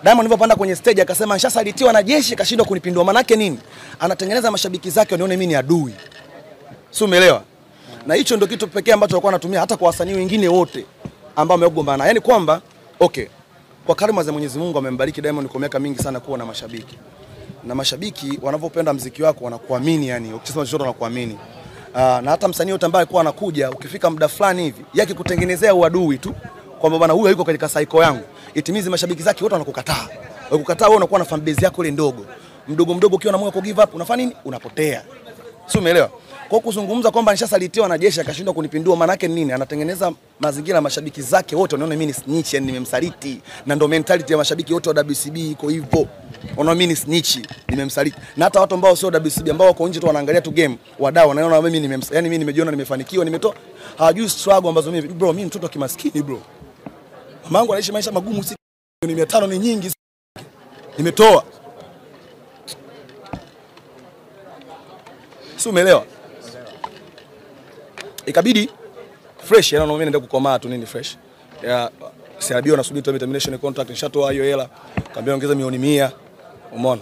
Diamond alipopanda kwenye stage akasema nishasalitiwa na jeshi kashindwa kunipindua. Maana yake nini? Anatengeneza mashabiki zake wanione mimi ni adui. Sio, umeelewa? Na hicho ndio kitu pekee ambacho alikuwa anatumia hata kwa wasanii wengine wote ambao wamegombana. Yaani kwamba okay, kwa karma za Mwenyezi Mungu amembariki Diamond kwa miaka mingi sana kuwa na mashabiki. Na mashabiki wanapopenda muziki wako wanakuamini, yani ukisema chochote wanakuamini. Na hata msanii yote ambaye alikuwa anakuja ukifika muda fulani hivi yake kutengenezea uadui tu kwamba bwana huyu yuko katika cycle yangu, itimizi mashabiki zake wote wanakukataa. Wakikukataa wewe unakuwa na fan base yako ile ndogo. Mdogo ukiwa na moyo ku give up unafanya nini? Unapotea. Sio, umeelewa? Kwa kuzungumza kwamba nishasalitiwa na jeshi akashindwa kunipindua, maana yake nini? Anatengeneza mazingira ya mashabiki zake wote wanaona mimi ni snitch, yani nimemsaliti. Na ndio mentality ya mashabiki wote wa WCB iko hivyo. Wanaona mimi ni snitch, nimemsaliti. Na hata watu ambao sio WCB ambao wako nje tu wanaangalia tu game, wadau wanaona mimi yani mimi nimejiona nimefanikiwa, nimetoa. Hawajui struggle ambazo mimi bro, mimi mtoto wa kimaskini bro. Mamangu anaishi maisha magumu, si 500 ni nyingi. Nimetoa. Sio, umeelewa? Ikabidi fresh, yana mimi naenda kukomaa tu nini fresh. Ya CRB wanasubiri termination contract, nishatoa hiyo hela. Kaambia ongeza milioni 100. Umeona?